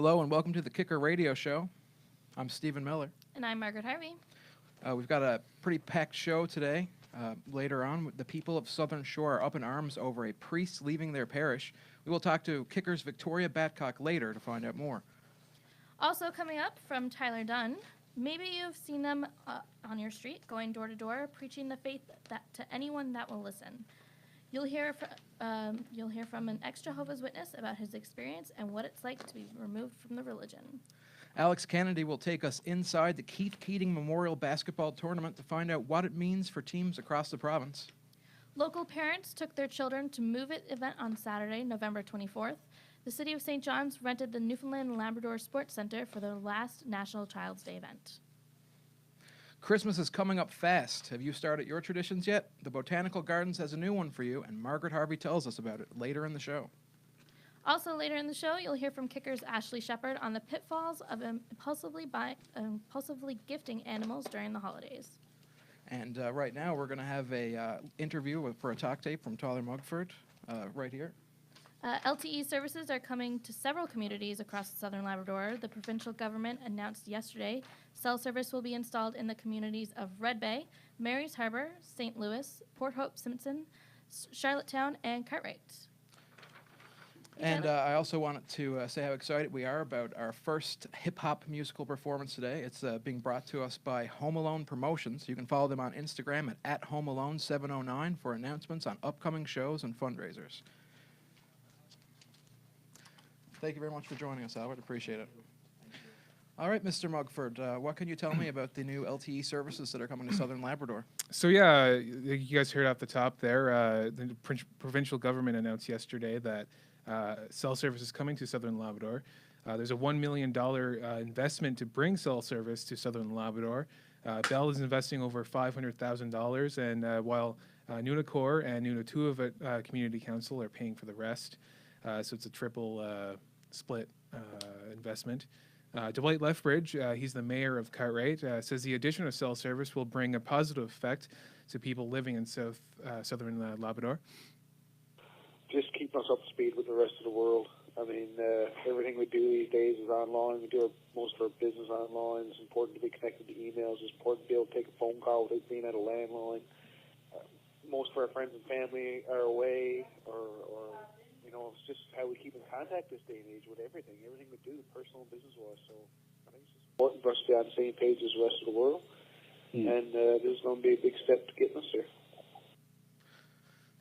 Hello and welcome to the Kicker Radio Show. I'm Stephen Miller. And I'm Margaret Harvey. We've got a pretty packed show today. Later on, the people of Southern Shore are up in arms over a priest leaving their parish. We will talk to Kicker's Victoria Batcock later to find out more. Also coming up from Tyler Dunne, maybe you've seen them on your street going door to door preaching the faith that to anyone that will listen. You'll hear from an ex-Jehovah's Witness about his experience and what it's like to be removed from the religion. Alex Kennedy will take us inside the Keith Keating Memorial Basketball Tournament to find out what it means for teams across the province. Local parents took their children to Move It event on Saturday, November 24th. The City of St. John's rented the Newfoundland and Labrador Sports Centre for their last National Child's Day event. Christmas is coming up fast. Have you started your traditions yet? The Botanical Gardens has a new one for you, and Margaret Harvey tells us about it later in the show. Also later in the show, you'll hear from Kicker's Ashley Shepard on the pitfalls of impulsively gifting animals during the holidays. And right now, we're going to have a interview for a talk tape from Tyler Mugford right here. LTE services are coming to several communities across southern Labrador. The provincial government announced yesterday cell service will be installed in the communities of Red Bay, Mary's Harbour, St. Louis, Port Hope Simpson, Charlottetown, and Cartwright. And I also wanted to say how excited we are about our first hip-hop musical performance today. It's being brought to us by Home Alone Promotions. You can follow them on Instagram at HomeAlone709 for announcements on upcoming shows and fundraisers. Thank you very much for joining us, Albert. Appreciate it. All right, Mr. Mugford, what can you tell me about the new LTE services that are coming to Southern Labrador? So yeah, you guys heard off the top there, the provincial government announced yesterday that cell service is coming to Southern Labrador. There's a $1 million investment to bring cell service to Southern Labrador. Bell is investing over $500,000, and while Nunacor and Nunatu of it Community Council are paying for the rest. So it's a triple split investment. Dwight Lethbridge, he's the mayor of Cartwright, says the addition of cell service will bring a positive effect to people living in southern Labrador. Just keep us up to speed with the rest of the world. I mean, everything we do these days is online. We do most of our business online. It's important to be connected to emails. It's important to be able to take a phone call without being at a landline. Most of our friends and family are away, or it's just how we keep in contact this day and age with everything we do, personal and business-wise. So I think it's just important for us to be on the same page as the rest of the world. And this is going to be a big step to getting us there.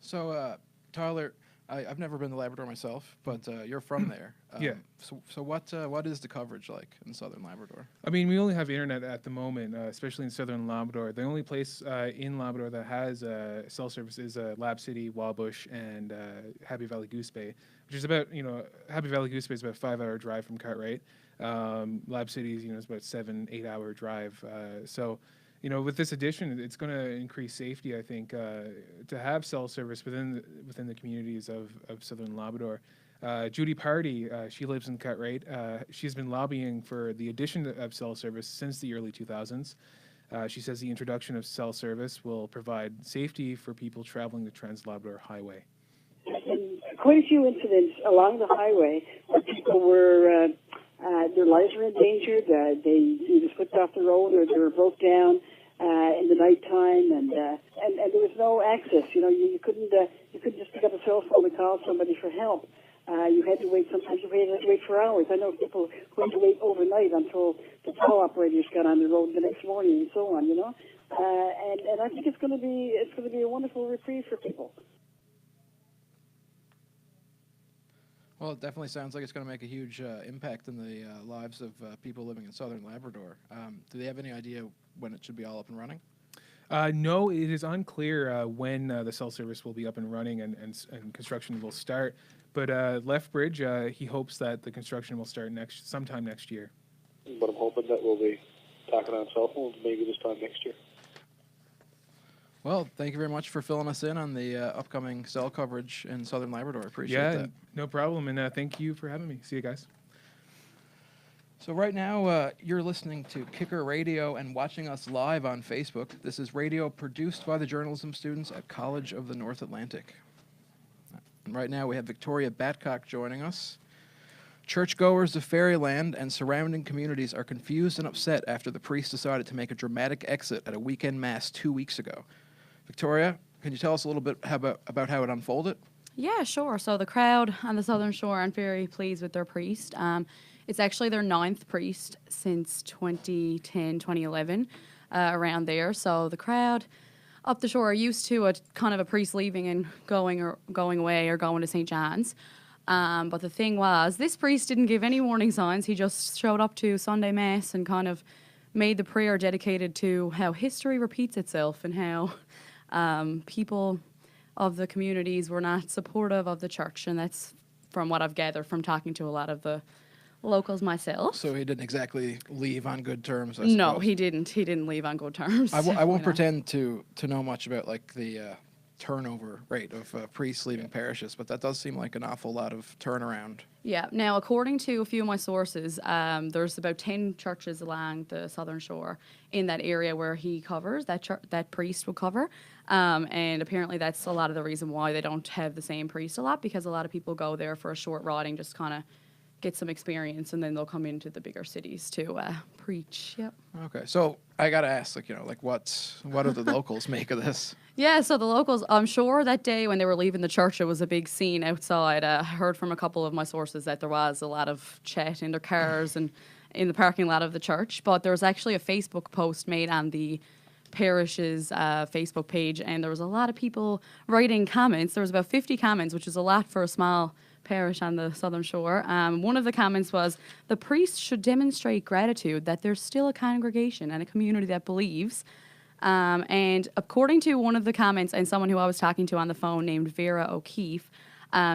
So, Tyler, I've never been to Labrador myself, but you're from there. Yeah. So what is the coverage like in Southern Labrador? I mean, we only have internet at the moment, especially in Southern Labrador. The only place in Labrador that has cell service is Lab City, Wabush, and Happy Valley Goose Bay, which is about, Happy Valley Goose Bay is about a 5-hour drive from Cartwright. Lab City is, is about 7-8 hour drive. So, with this addition, it's going to increase safety, I think, to have cell service within the communities of Southern Labrador. Judy Party, she lives in Cartwright. She's been lobbying for the addition of cell service since the early 2000s. She says the introduction of cell service will provide safety for people traveling the Trans-Labrador Highway. Quite a few incidents along the highway where people were, their lives were endangered. They either slipped off the road or they were broke down in the nighttime, and there was no access. You couldn't just pick up a cell phone and call somebody for help. You had to wait. Sometimes you had to wait for hours. I know people who had to wait overnight until the tow operators got on the road the next morning, and so on. And I think it's going to be a wonderful reprieve for people. Well, it definitely sounds like it's going to make a huge impact in the lives of people living in Southern Labrador. Do they have any idea when it should be all up and running? No, it is unclear when the cell service will be up and running and construction will start. But Lethbridge, he hopes that the construction will start sometime next year. But I'm hoping that we'll be talking on cell phones maybe this time next year. Well, thank you very much for filling us in on the upcoming cell coverage in Southern Labrador. Appreciate that. No problem, and thank you for having me. See you guys. So right now, you're listening to Kicker Radio and watching us live on Facebook. This is radio produced by the journalism students at College of the North Atlantic. And right now, we have Victoria Batcock joining us. Churchgoers of Fairyland and surrounding communities are confused and upset after the priest decided to make a dramatic exit at a weekend mass 2 weeks ago. Victoria, can you tell us a little bit about how it unfolded? Yeah, sure. So the crowd on the Southern Shore aren't very pleased with their priest. It's actually their 9th priest since 2010, 2011, around there. So the crowd up the shore are used to a kind of a priest leaving and going away or going to St. John's. But the thing was, this priest didn't give any warning signs. He just showed up to Sunday Mass and kind of made the prayer dedicated to how history repeats itself and how people of the communities were not supportive of the church. And that's from what I've gathered from talking to a lot of the locals myself. So he didn't exactly leave on good terms, I No, suppose. he didn't. He didn't leave on good terms. I won't you know. pretend to know much about like the turnover rate of priests leaving parishes, but that does seem like an awful lot of turnaround. Yeah. Now, according to a few of my sources, there's about 10 churches along the Southern Shore in that area where he covers, that priest will cover. And apparently that's a lot of the reason why they don't have the same priest a lot, because a lot of people go there for a short riding, just kind of get some experience, and then they'll come into the bigger cities to preach. Yep. Okay, so I gotta ask, what do the locals make of this? Yeah, so the locals, I'm sure that day when they were leaving the church, it was a big scene outside. I heard from a couple of my sources that there was a lot of chat in their cars and in the parking lot of the church. But there was actually a Facebook post made on the parish's Facebook page, and there was a lot of people writing comments. There was about 50 comments, which is a lot for a small parish on the Southern Shore. One of the comments was, the priests should demonstrate gratitude that there's still a congregation and a community that believes. And according to one of the comments and someone who I was talking to on the phone named Vera O'Keefe,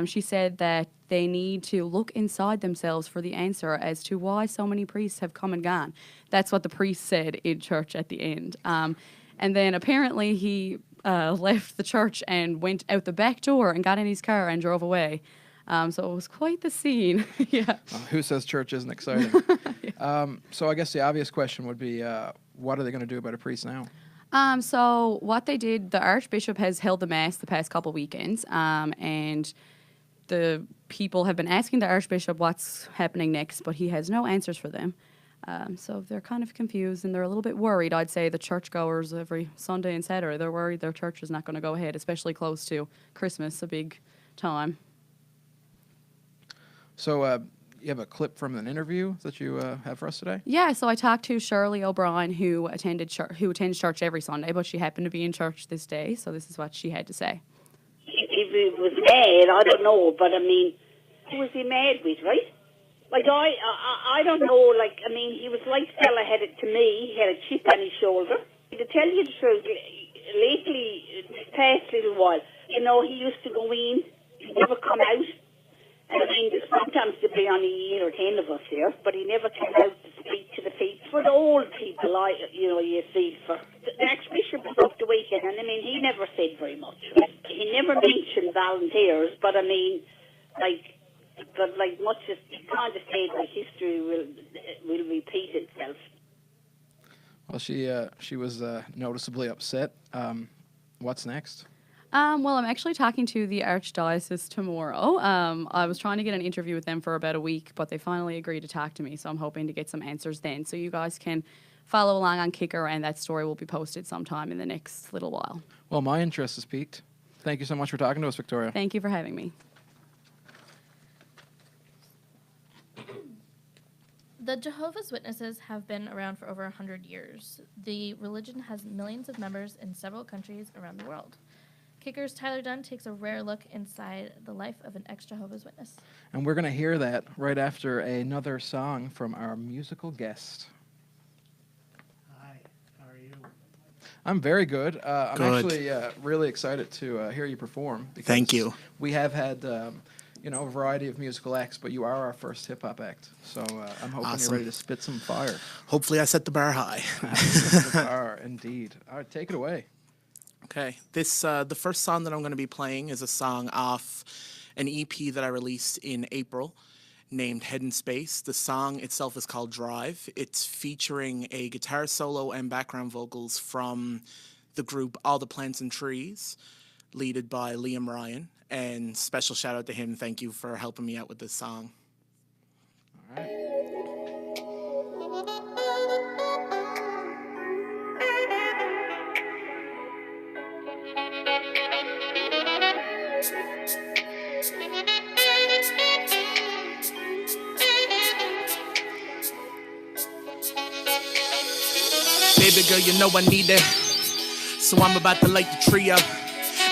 she said that they need to look inside themselves for the answer as to why so many priests have come and gone. That's what the priest said in church at the end. And then apparently he left the church and went out the back door and got in his car and drove away. So it was quite the scene. Yeah. Who says church isn't exciting? Yeah. So I guess the obvious question would be, what are they going to do about a priest now? So what they did, the Archbishop has held the Mass the past couple weekends, and the people have been asking the Archbishop what's happening next, but he has no answers for them. So they're kind of confused, and they're a little bit worried. I'd say the churchgoers every Sunday and Saturday, they're worried their church is not going to go ahead, especially close to Christmas, a big time. So you have a clip from an interview that you have for us today? Yeah, so I talked to Shirley O'Brien, who attends church every Sunday, but she happened to be in church this day, so this is what she had to say. If he was mad, I don't know, but I mean, who was he mad with, right? Like, I don't know, like, I mean, he was like fella had it to me, he had a chip on his shoulder. To tell you the truth, lately, this past little while, he used to go in, he'd never come out. And I mean, sometimes there'd be only 8 or 10 of us here, but he never came out to speak to the people. For the old people, you see, for the Archbishop was up the weekend, and I mean, he never said very much. He never mentioned volunteers, but I mean, much as he kind of said, like, history will repeat itself. Well, she was noticeably upset. What's next? Well, I'm actually talking to the Archdiocese tomorrow. I was trying to get an interview with them for about a week, but they finally agreed to talk to me, so I'm hoping to get some answers then. So you guys can follow along on Kicker, and that story will be posted sometime in the next little while. Well, my interest is piqued. Thank you so much for talking to us, Victoria. Thank you for having me. The Jehovah's Witnesses have been around for over 100 years. The religion has millions of members in several countries around the world. Kicker's Tyler Dunne takes a rare look inside the life of an ex-Jehovah's Witness. And we're going to hear that right after another song from our musical guest. Hi, how are you? I'm very good. I'm Good. actually really excited to hear you perform. Because Thank you. We have had, a variety of musical acts, but you are our first hip-hop act. So I'm hoping Awesome. you're ready to spit some fire. Hopefully I set the bar high. You are, indeed. All right, take it away. Okay, the first song that I'm going to be playing is a song off an EP that I released in April named Head in Space. The song itself is called Drive. It's featuring a guitar solo and background vocals from the group All the Plants and Trees, led by Liam Ryan. And special shout out to him. Thank you for helping me out with this song. Baby girl, you know I need it, so I'm about to light the tree up.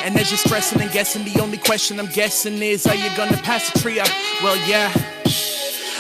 And as you're stressing and guessing, the only question I'm guessing is, are you gonna pass the tree up? Well, yeah,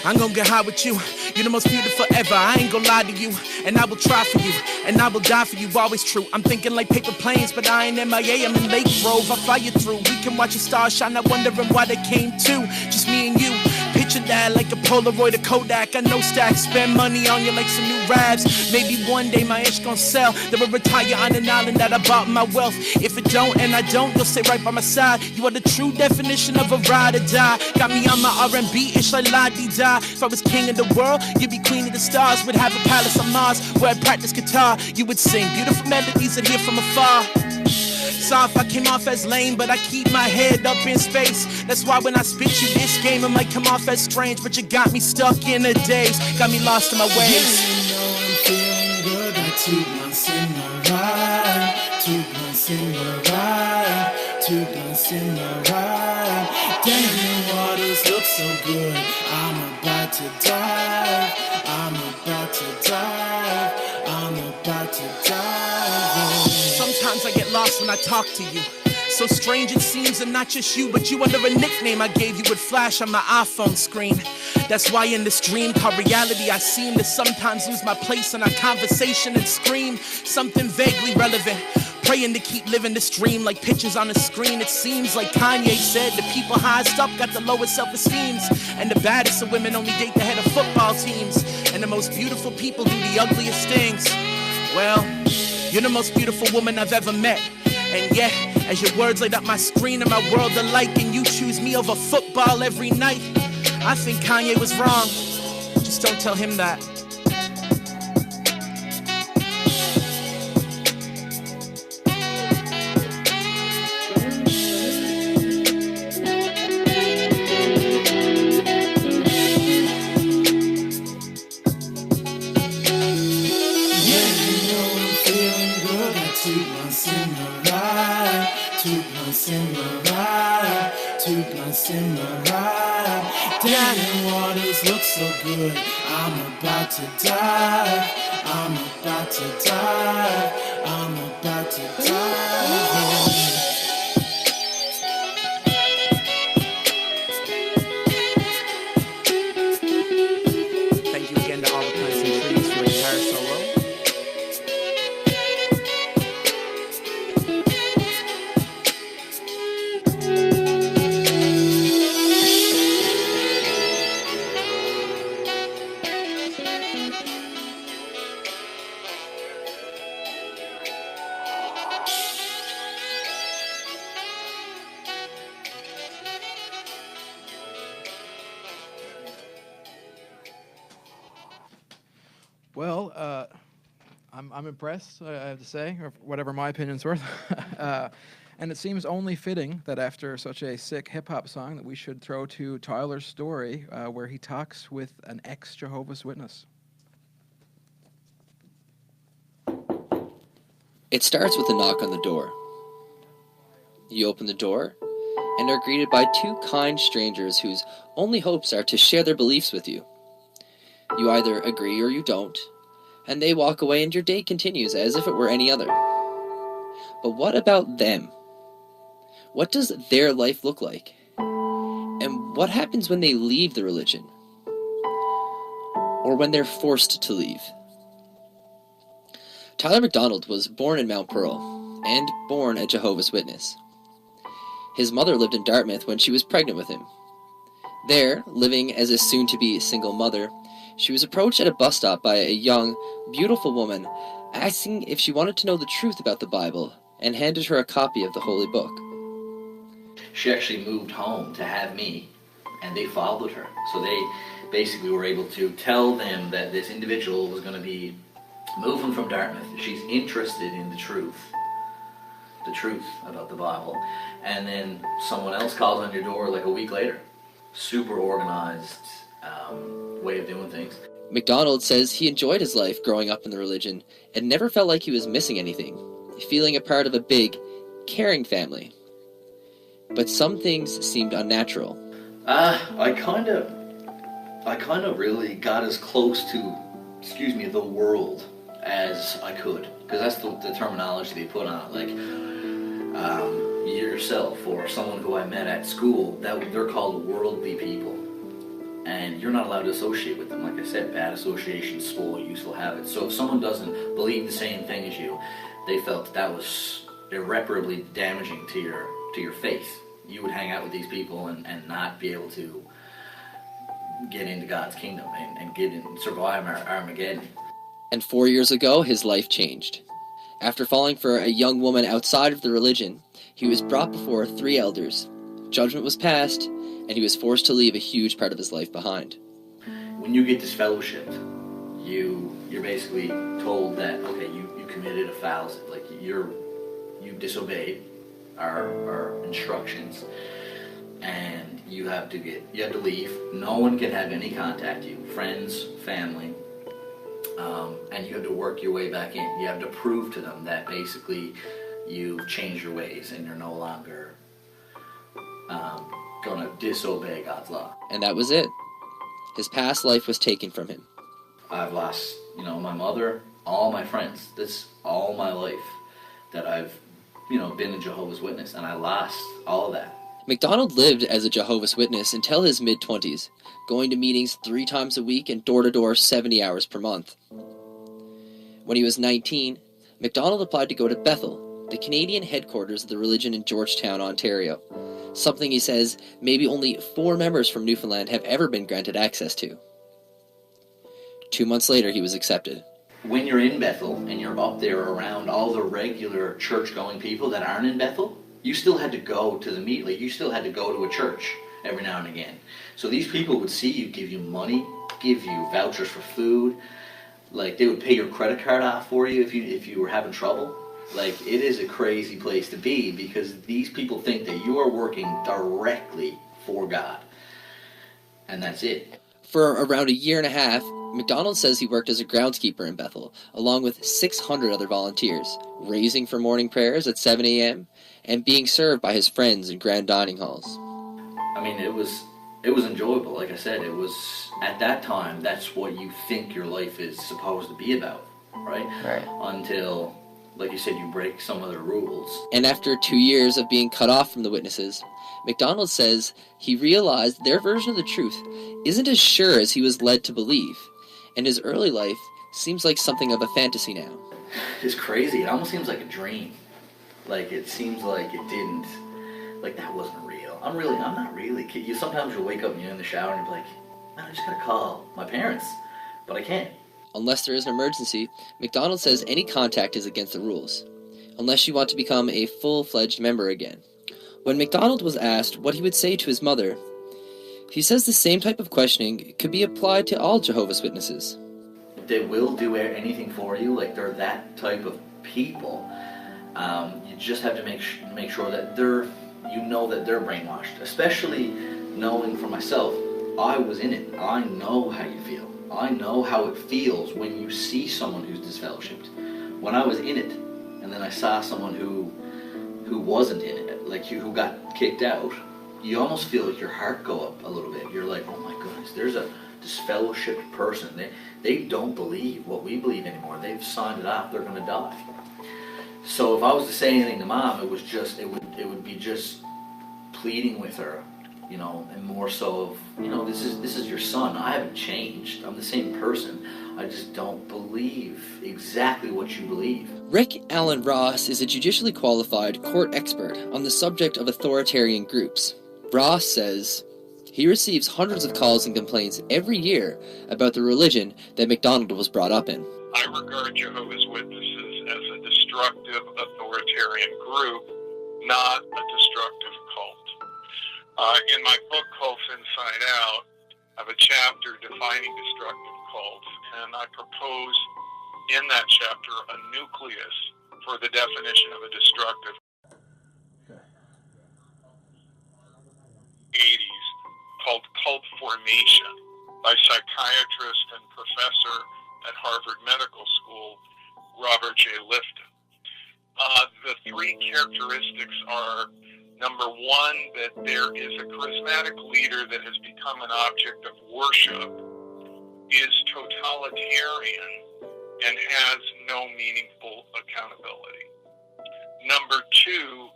I'm gonna get high with you. You're the most beautiful ever, I ain't gonna lie to you. And I will try for you, and I will die for you, always true. I'm thinking like paper planes, but I ain't MIA, I'm in Lake Grove. I fly you through, we can watch the stars shine, not wondering why they came too. Just me and you, picture that like a Polaroid or Kodak. I know stacks, spend money on you like some new raps. Maybe one day my ish gon' sell, then we'll retire on an island that I bought my wealth. If it don't, and I don't, you'll stay right by my side. You are the true definition of a ride or die. Got me on my R&B-ish like la-di-da. If I was king of the world, you'd be queen of the stars. Would have a palace on Mars where I'd practice guitar. You would sing beautiful melodies and hear from afar. Sorry if I came off as lame, but I keep my head up in space. That's why when I spit you this game, it might come off as strange, but you got me stuck in a daze, got me lost in my ways. Yeah, you know I'm feeling good. Got 2 blunts in my ride, 2 blunts in my ride, 2 blunts in my ride. Damn, the waters look so good. I'm about to dive, I'm about to dive, I'm about to dive. Sometimes I get lost when I talk to you. So strange it seems, and not just you, but you under a nickname I gave you would flash on my iPhone screen. That's why in this dream called reality I seem to sometimes lose my place in our conversation and scream something vaguely relevant. Praying to keep living this dream like pictures on a screen. It seems like Kanye said the people highest up got the lowest self-esteems, and the baddest of women only date the head of football teams, and the most beautiful people do the ugliest things. Well, you're the most beautiful woman I've ever met. And yet, as your words light up my screen and my world alike, and you choose me over football every night, I think Kanye was wrong. Just don't tell him that. In my ride, damn, the waters look so good. I'm about to dive, I'm about to dive, I'm about to dive. Thank you again to all the plants and trees for the guitar solo. Well, I'm impressed, I have to say, or whatever my opinion's worth. And it seems only fitting that after such a sick hip-hop song that we should throw to Tyler's story where he talks with an ex-Jehovah's Witness. It starts with a knock on the door. You open the door and are greeted by 2 kind strangers whose only hopes are to share their beliefs with you. You either agree or you don't, and they walk away and your day continues as if it were any other. But what about them? What does their life look like? And what happens when they leave the religion? Or when they're forced to leave? Tyler McDonald was born in Mount Pearl and born a Jehovah's Witness. His mother lived in Dartmouth when she was pregnant with him. There, living as a soon-to-be single mother, she was approached at a bus stop by a young, beautiful woman asking if she wanted to know the truth about the Bible and handed her a copy of the Holy Book. She actually moved home to have me, and they followed her. So they basically were able to tell them that this individual was going to be moving from Dartmouth. She's interested in the truth about the Bible. And then someone else calls on your door like a week later. Super organized, way of doing things. MacDonald says he enjoyed his life growing up in the religion and never felt like he was missing anything, feeling a part of a big, caring family. But some things seemed unnatural. I kind of really got as close to, the world as I could, because that's the terminology they put on it. Like, yourself or someone who I met at school, they're called worldly people, and you're not allowed to associate with them. Like I said, bad associations spoil useful habits. So if someone doesn't believe the same thing as you, they felt that was irreparably damaging to your faith. You would hang out with these people and not be able to get into God's kingdom and get in, survive Armageddon. And 4 years ago, his life changed. After falling for a young woman outside of the religion, he was brought before 3 elders. Judgment was passed, and he was forced to leave a huge part of his life behind. When you get disfellowshipped, you're basically told that, okay, you committed a fallacy, like you disobeyed our instructions, and you have to leave. No one can have any contact with you, friends, family, and you have to work your way back in. You have to prove to them that basically you've changed your ways and you're no longer going to disobey God's law. And that was it. His past life was taken from him. I've lost, my mother, all my friends. This all my life that I've, been a Jehovah's Witness, and I lost all of that. MacDonald lived as a Jehovah's Witness until his mid-20s, going to meetings 3 times a week and door-to-door 70 hours per month. When he was 19, MacDonald applied to go to Bethel, the Canadian headquarters of the religion in Georgetown, Ontario, something he says maybe only 4 members from Newfoundland have ever been granted access to. 2 months later, he was accepted. When you're in Bethel and you're up there around all the regular church-going people that aren't in Bethel, you still had to go to the meet. Like, you still had to go to a church every now and again. So these people would see you, give you money, give you vouchers for food. Like, they would pay your credit card off for you if you were having trouble. Like, it is a crazy place to be, because these people think that you are working directly for God. And that's it. For around a year and a half, MacDonald says he worked as a groundskeeper in Bethel, along with 600 other volunteers, raising for morning prayers at 7 a.m., and being served by his friends in grand dining halls. I mean, it was enjoyable. Like I said, it was, at that time, that's what you think your life is supposed to be about, right? Right. Until, like you said, you break some of the rules. And after 2 years of being cut off from the witnesses, MacDonald says he realized their version of the truth isn't as sure as he was led to believe, and his early life seems like something of a fantasy now. It's crazy. It almost seems like a dream. Like, it seems like it didn't, like, that wasn't real. I'm not really kidding. Sometimes you'll wake up and you're in the shower and you're like, man, I just gotta call my parents, but I can't. Unless there is an emergency, MacDonald says any contact is against the rules, unless you want to become a full-fledged member again. When MacDonald was asked what he would say to his mother, he says the same type of questioning could be applied to all Jehovah's Witnesses. They will do anything for you. Like, they're that type of people. You just have to make sure that that they're brainwashed. Especially knowing for myself, I was in it. I know how you feel. I know how it feels when you see someone who's disfellowshipped. When I was in it, and then I saw someone who wasn't in it, like who got kicked out, you almost feel like your heart go up a little bit. You're like, oh my goodness, there's a disfellowshipped person. They don't believe what we believe anymore. They've signed it off. They're going to die. So if I was to say anything to Mom, it would be just pleading with her, and more so of, this is your son. I haven't changed. I'm the same person. I just don't believe exactly what you believe. Rick Allen Ross is a judicially qualified court expert on the subject of authoritarian groups. Ross says he receives hundreds of calls and complaints every year about the religion that MacDonald was brought up in. I regard Jehovah's Witnesses as a destructive authoritarian group, not a destructive cult. In my book, Cults Inside Out, I have a chapter defining destructive cults, and I propose in that chapter a nucleus for the definition of a destructive 80s called cult formation. by psychiatrist and professor at Harvard Medical School, Robert J. Lifton. The three characteristics are, number one, that there is a charismatic leader that has become an object of worship, is totalitarian, and has no meaningful accountability. Number two,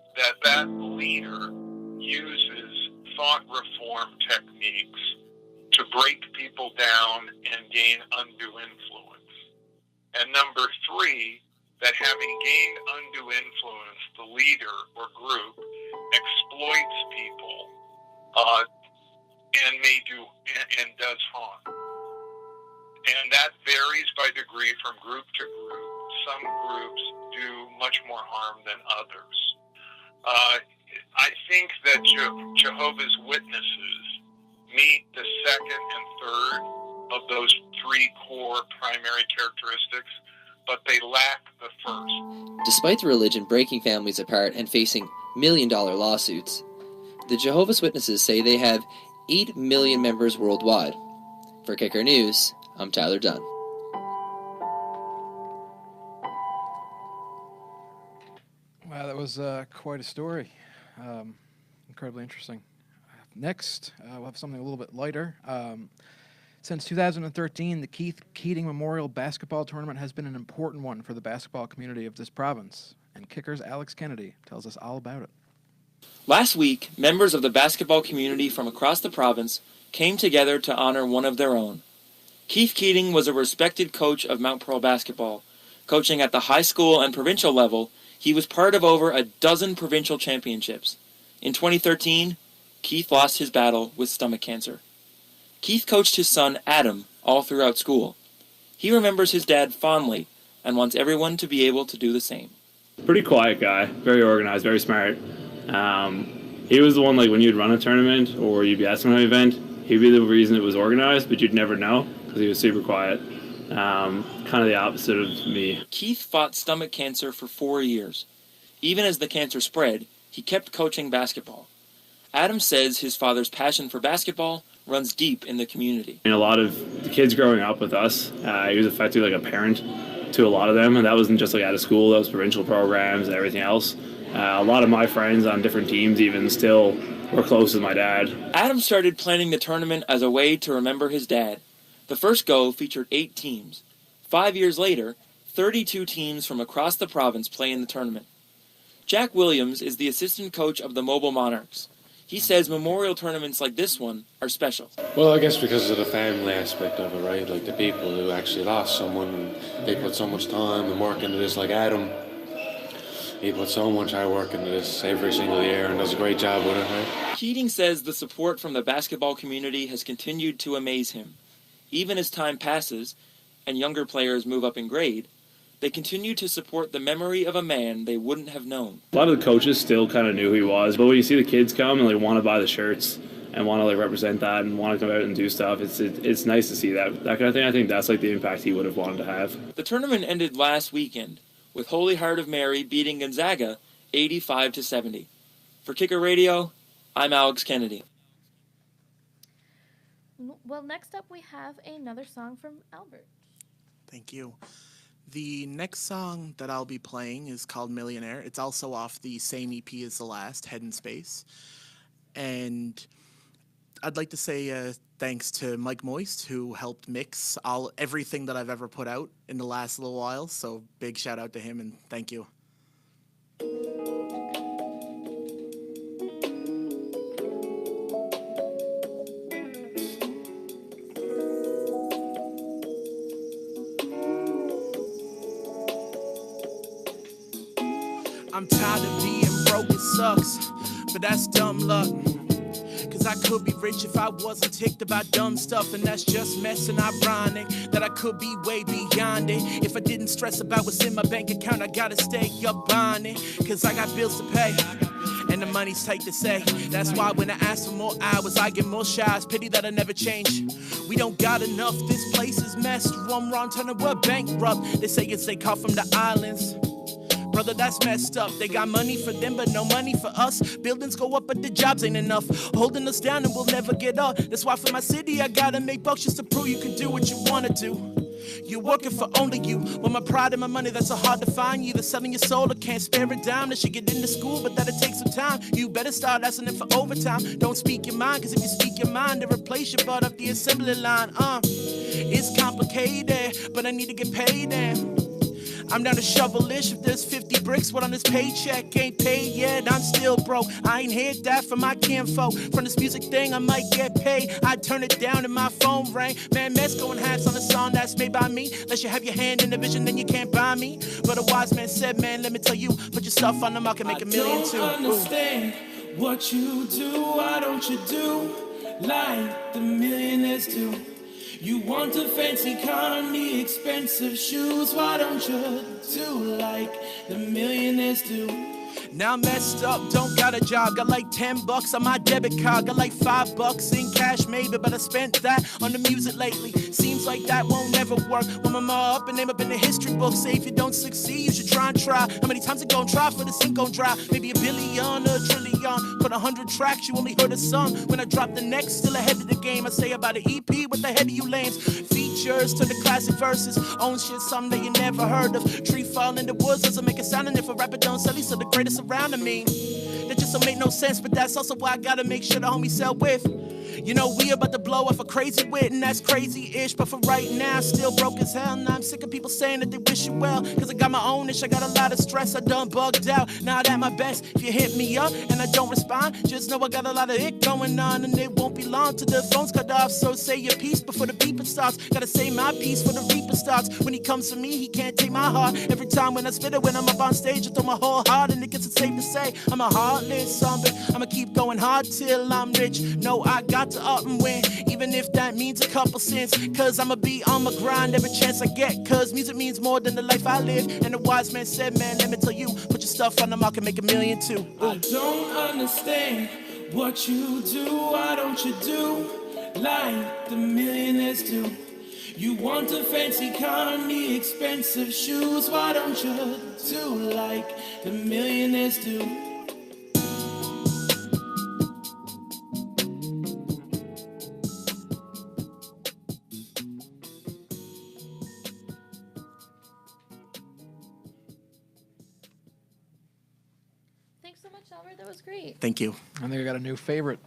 that leader uses thought reform techniques to break people down and gain undue influence. And number three, that having gained undue influence, the leader or group exploits people and does harm. And that varies by degree from group to group. Some groups do much more harm than others. I think that Jehovah's Witnesses meet the second and third of those three core primary characteristics, but they lack the first. Despite the religion breaking families apart and facing million-dollar lawsuits, the Jehovah's Witnesses say they have 8 million members worldwide. For Kicker News, I'm Tyler Dunne. Wow, that was quite a story. Incredibly interesting. Next, we'll have something a little bit lighter. Since 2013, the Keith Keating Memorial Basketball Tournament has been an important one for the basketball community of this province, and Kicker's Alex Kennedy tells us all about it. Last week, members of the basketball community from across the province came together to honor one of their own. Keith Keating was a respected coach of Mount Pearl basketball. Coaching at the high school and provincial level, he was part of over a dozen provincial championships. In 2013, Keith lost his battle with stomach cancer. Keith coached his son, Adam, all throughout school. He remembers his dad fondly and wants everyone to be able to do the same. Pretty quiet guy, very organized, very smart. He was the one, like, when you'd run a tournament or you'd be at some event, he'd be the reason it was organized, but you'd never know because he was super quiet. Kind of the opposite of me. Keith fought stomach cancer for 4 years. Even as the cancer spread, he kept coaching basketball. Adam says his father's passion for basketball runs deep in the community. And a lot of the kids growing up with us, he was effectively like a parent to a lot of them, and that wasn't just like out of school, that was provincial programs and everything else. A lot of my friends on different teams even still were close with my dad. Adam started planning the tournament as a way to remember his dad. The first go featured 8 teams. 5 years later, 32 teams from across the province play in the tournament. Jack Williams is the assistant coach of the Mobile Monarchs. He says memorial tournaments like this one are special. Well, I guess because of the family aspect of it, right? Like the people who actually lost someone, and they put so much time and work into this, like Adam. He put so much hard work into this every single year and does a great job with it, right? Keating says the support from the basketball community has continued to amaze him. Even as time passes and younger players move up in grade, they continue to support the memory of a man they wouldn't have known. A lot of the coaches still kind of knew who he was, but when you see the kids come and like want to buy the shirts and want to like represent that and want to come out and do stuff, it's nice to see that kind of thing. I think that's like the impact he would have wanted to have. The tournament ended last weekend with Holy Heart of Mary beating Gonzaga 85-70. For Kicker Radio, I'm Alex Kennedy. Well, next up we have another song from Albert. Thank you. The next song that I'll be playing is called Millionaire. It's also off the same EP as the last, Head in Space. And I'd like to say thanks to Mike Moist, who helped mix everything that I've ever put out in the last little while. So big shout out to him and thank you. I'm tired of being broke, it sucks, but that's dumb luck. Cause I could be rich if I wasn't ticked about dumb stuff, and that's just messing ironic that I could be way beyond it. If I didn't stress about what's in my bank account, I gotta stay up on it. Cause I got bills to pay, and the money's tight to say. That's why when I ask for more hours, I get more shots. Pity that I never change. We don't got enough, this place is messed. One wrong turn and we're bankrupt. They say it's they call from the islands. brother, that's messed up. They got money for them, but no money for us. Buildings go up, but the jobs ain't enough. Holding us down and we'll never get up. That's why for my city, I gotta make bucks just to prove you can do what you wanna do. You're working for only you. With my pride and my money, that's so hard to find. You either selling your soul or can't spare a dime. That you get into school, but that'll take some time. You better start asking for overtime. Don't speak your mind, cause if you speak your mind, they'll replace your butt up the assembly line. It's complicated, but I need to get paid and I'm down to shovel-ish. If there's 50 bricks, what on this paycheck ain't paid yet, I'm still broke. I ain't heard that from my kinfolk. From this music thing, I might get paid. I turn it down and my phone rang. Man, Mess going halves on a song that's made by me. Unless you have your hand in the vision, then you can't buy me. But a wise man said, man, let me tell you, put your stuff on the market, make a million too. I don't understand what you do. Why don't you do like the millionaires do? You want a fancy car and the expensive shoes. Why don't you do like the millionaires do? Now I'm messed up, don't got a job. Got like $10 on my debit card. Got like $5 in cash maybe, but I spent that on the music lately. Seems like that won't ever work. When my mom up and name up in the history book, say if you don't succeed, you should try and try. How many times it gon' try for the sink gon' dry? Maybe a billion or a trillion. Put 100 tracks, you only heard a song. When I drop the next, still ahead of the game. I say about an EP, what the head of you lames? Features to the classic verses. Own shit, something that you never heard of. Tree fall in the woods doesn't make a sound, and if a rapper don't sell, he's the greatest around me. That just don't make no sense, but that's also why I gotta make sure the homies sell with. You know, we about to blow off a crazy wit, and that's crazy-ish. But for right now, still broke as hell. Now I'm sick of people saying that they wish you well. Cause I got my own ish, I got a lot of stress, I done bugged out. Now at my best, if you hit me up and I don't respond, just know I got a lot of it going on, and it won't be long till the phone's cut off. So say your piece before the beeping starts. Gotta say my piece for the reaper starts. When he comes for me, he can't take my heart. Every time when I spit it, when I'm up on stage, I throw my whole heart, and it gets it safe to say I'm a heartless son, but I'ma keep going hard till I'm rich. No, I got to up and win, even if that means a couple cents. Cause I'ma be on my grind every chance I get. Cause music means more than the life I live. And the wise man said, man, let me tell you, put your stuff on the market, make a million too. I don't understand what you do. Why don't you do like the millionaires do? You want a fancy car and the expensive shoes. Why don't you do like the millionaires do? Thanks so much, Albert. That was great. Thank you. I think I got a new favorite.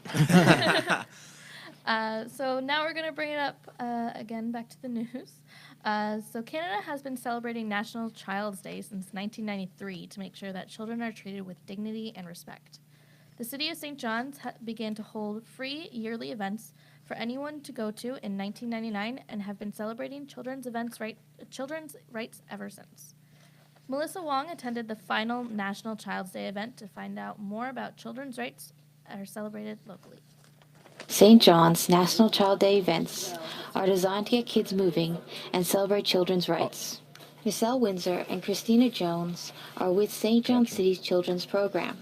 So now we're going to bring it up again back to the news. So Canada has been celebrating National Child's Day since 1993 to make sure that children are treated with dignity and respect. The city of St. John's began to hold free yearly events for anyone to go to in 1999 and have been celebrating children's rights ever since. Melissa Wong attended the final National Child's Day event to find out more about children's rights that are celebrated locally. St. John's National Child Day events are designed to get kids moving and celebrate children's rights. Michelle Windsor and Christina Jones are with St. John City's Children's Program.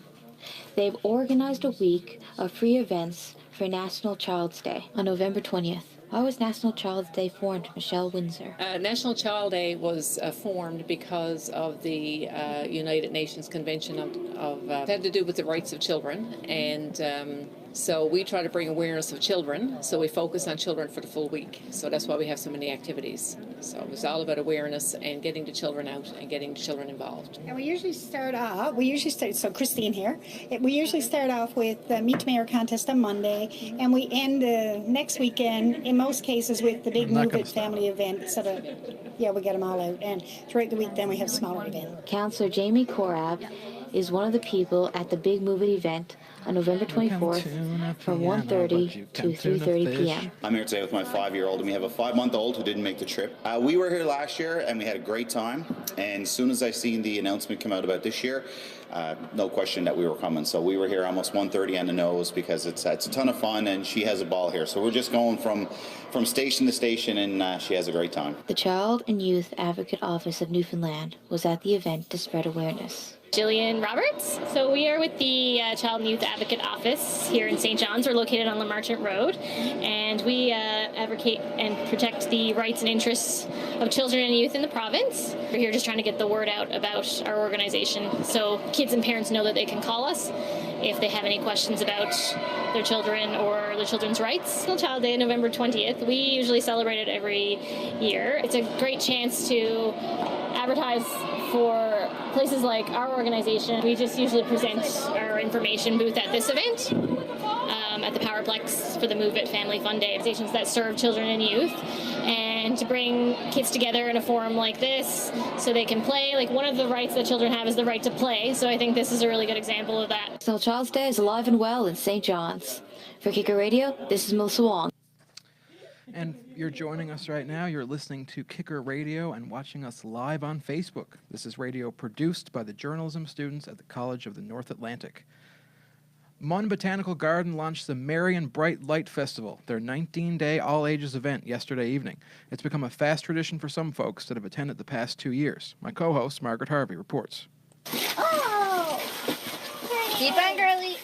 They've organized a week of free events for National Child's Day on November 20th. Why was National Child's Day formed, Michelle Windsor? National Child Day was formed because of the United Nations Convention of had to do with the rights of children, and so we try to bring awareness of children, so we focus on children for the full week. So that's why we have so many activities. So it's all about awareness and getting the children out and getting children involved. And we usually start off, so Christine here, we usually start off with the Meet the Mayor contest on Monday, and we end next weekend, in most cases, with the big Move It family event. So we get them all out. And throughout the week, then we have smaller events. Councillor Jamie Korab is one of the people at the Big Move It event on November 24th from 1:30 to 3:30 p.m. I'm here today with my 5-year-old, and we have a 5-month-old who didn't make the trip. We were here last year, and we had a great time. And as soon as I seen the announcement come out about this year, no question that we were coming. So we were here almost 1:30 on the nose because it's a ton of fun, and she has a ball here. So we're just going from station to station, and she has a great time. The Child and Youth Advocate Office of Newfoundland was at the event to spread awareness. Jillian Roberts. So we are with the Child and Youth Advocate Office here in St. John's. We're located on Lemarchant Road, and we advocate and protect the rights and interests of children and youth in the province. We're here just trying to get the word out about our organization so kids and parents know that they can call us if they have any questions about their children or their children's rights. National Child Day, November 20th. We usually celebrate it every year. It's a great chance to advertise for places like our organization. We just usually present our information booth at this event, at the Powerplex for the Move It Family Fun Day, organizations that serve children and youth, and to bring kids together in a forum like this so they can play. Like, one of the rights that children have is the right to play, so I think this is a really good example of that. National Child's Day is alive and well in St. John's. For Kicker Radio, this is Melissa Wong. And you're joining us right now. You're listening to Kicker Radio and watching us live on Facebook. This is radio produced by the journalism students at the College of the North Atlantic. Munn Botanical Garden launched the Merry and Bright Light Festival, their 19-day all-ages event, yesterday evening. It's become a fast tradition for some folks that have attended the past 2 years. My co-host, Margaret Harvey, reports. Oh! Keep on, girly!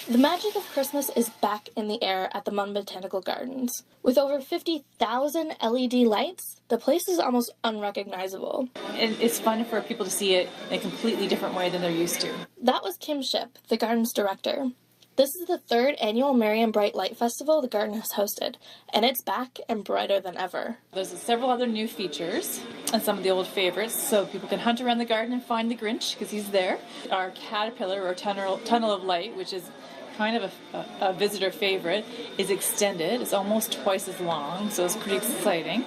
The magic of Christmas is back in the air at the Munn Botanical Gardens. With over 50,000 LED lights, the place is almost unrecognizable. And it's fun for people to see it in a completely different way than they're used to. That was Kim Ship, the garden's director. This is the third annual Merry and Bright Light Festival the garden has hosted, and it's back and brighter than ever. There's several other new features and some of the old favorites, so people can hunt around the garden and find the Grinch, because he's there. Our caterpillar, or tunnel of light, which is kind of a visitor favorite, is extended. It's almost twice as long, so it's pretty exciting.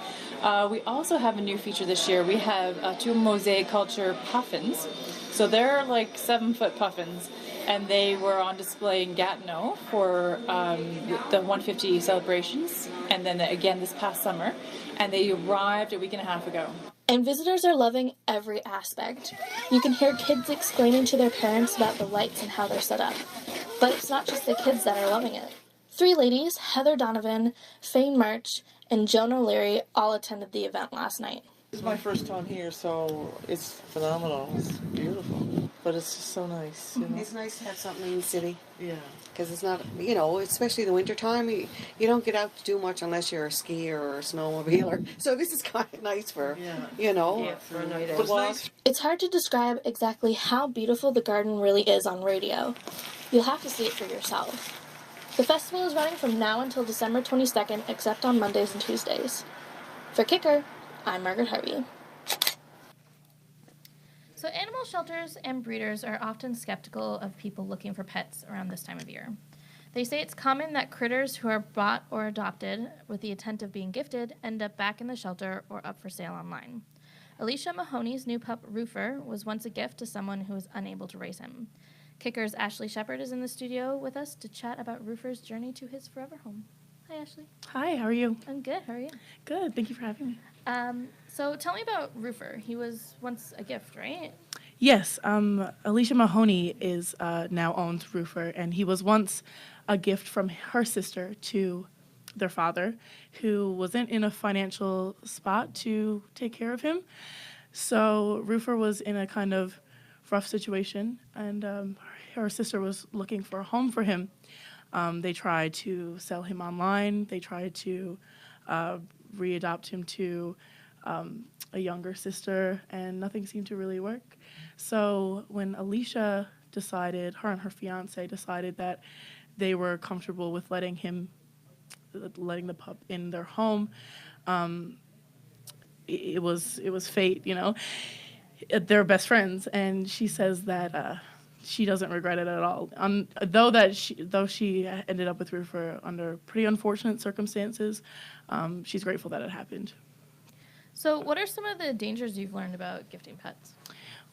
We also have a new feature this year. We have 2 mosaic culture puffins. So they're like 7-foot puffins, and they were on display in Gatineau for the 150 celebrations, and then again this past summer, and they arrived a week and a half ago. And visitors are loving every aspect. You can hear kids exclaiming to their parents about the lights and how they're set up. But it's not just the kids that are loving it. 3 ladies, Heather Donovan, Fane March, and Joan O'Leary, all attended the event last night. This is my first time here, so it's phenomenal. It's beautiful, but it's just so nice. You know? It's nice to have something in the city. Yeah. Because it's not, you know, especially the winter time, you don't get out to do much unless you're a skier or a snowmobiler. So this is kind of nice for, you know, for a night out. Nice. It's hard to describe exactly how beautiful the garden really is on radio. You'll have to see it for yourself. The festival is running from now until December 22nd, except on Mondays and Tuesdays. For Kicker, I'm Margaret Harvey. So animal shelters and breeders are often skeptical of people looking for pets around this time of year. They say it's common that critters who are bought or adopted with the intent of being gifted end up back in the shelter or up for sale online. Alicia Mahoney's new pup, Roofer, was once a gift to someone who was unable to raise him. Kicker's Ashley Shepard is in the studio with us to chat about Roofer's journey to his forever home. Hi, Ashley. Hi, how are you? I'm good. How are you? Good. Thank you for having me. So tell me about Roofer. He was once a gift, right? Yes. Alicia Mahoney is now owns Roofer, and he was once a gift from her sister to their father, who wasn't in a financial spot to take care of him. So Roofer was in a kind of rough situation, and her sister was looking for a home for him. They tried to sell him online. They tried to readopt him to a younger sister, and nothing seemed to really work. So when Alicia decided, her and her fiance decided that they were comfortable with letting the pup in their home, it was fate, you know. They're best friends, and she says that she doesn't regret it at all. Though she ended up with Roofer under pretty unfortunate circumstances, she's grateful that it happened. So what are some of the dangers you've learned about gifting pets?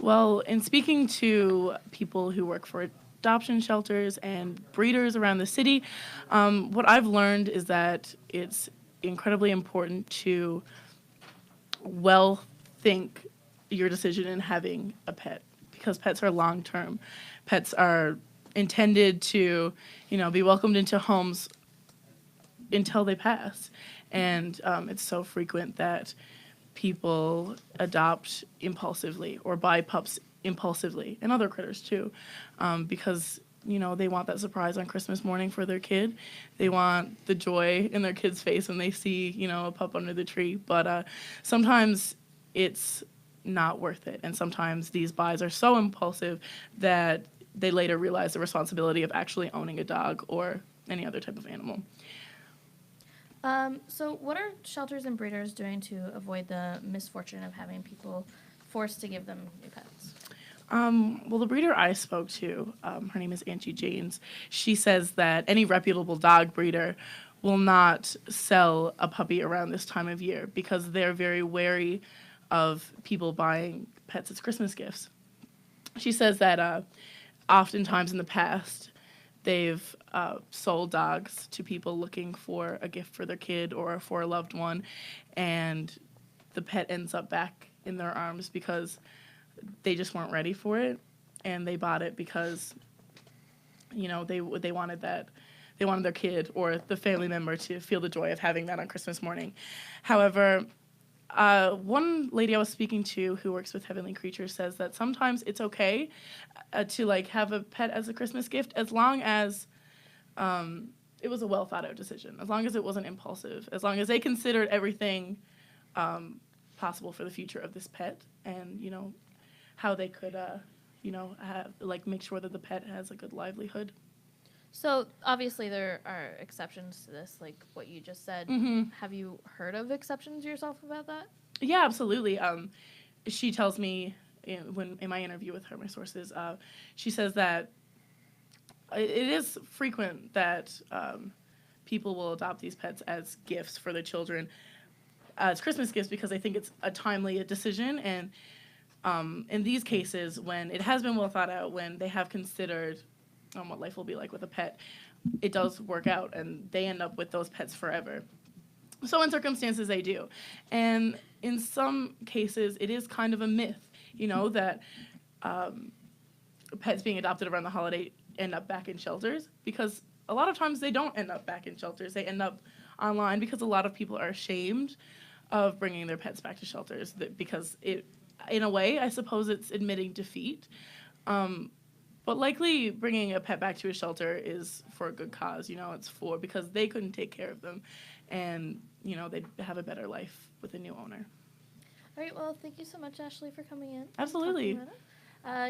Well, in speaking to people who work for adoption shelters and breeders around the city, what I've learned is that it's incredibly important to think your decision in having a pet, because pets are long-term. Pets are intended to, be welcomed into homes until they pass. And it's so frequent that people adopt impulsively or buy pups impulsively, and other critters too, because they want that surprise on Christmas morning for their kid. They want the joy in their kid's face when they see a pup under the tree. But sometimes it's not worth it, and sometimes these buys are so impulsive that they later realize the responsibility of actually owning a dog or any other type of animal. So what are shelters and breeders doing to avoid the misfortune of having people forced to give them new pets? Well, the breeder I spoke to, her name is Angie Janes, she says that any reputable dog breeder will not sell a puppy around this time of year because they're very wary of people buying pets as Christmas gifts. She says that oftentimes in the past, they've sold dogs to people looking for a gift for their kid or for a loved one, and the pet ends up back in their arms because they just weren't ready for it, and they bought it because they wanted that. They wanted their kid or the family member to feel the joy of having that on Christmas morning. However, one lady I was speaking to who works with Heavenly Creatures says that sometimes it's okay to have a pet as a Christmas gift as long as it was a well thought out decision, as long as it wasn't impulsive, as long as they considered everything possible for the future of this pet, and how they could make sure that the pet has a good livelihood. So obviously there are exceptions to this, like what you just said. Mhm. Have you heard of exceptions yourself about that? Yeah, absolutely. She tells me in my interview with her, my sources, she says that it is frequent that people will adopt these pets as gifts for their children, as Christmas gifts, because they think it's a timely decision. And in these cases, when it has been well thought out, when they have considered what life will be like with a pet, it does work out, and they end up with those pets forever. So in circumstances, they do. And in some cases, it is kind of a myth, that pets being adopted around the holiday end up back in shelters, because a lot of times they don't end up back in shelters. They end up online because a lot of people are ashamed of bringing their pets back to shelters, because in a way, I suppose it's admitting defeat. But likely bringing a pet back to a shelter is for a good cause, it's because they couldn't take care of them, and, they'd have a better life with a new owner. All right, well, thank you so much, Ashley, for coming in. Absolutely.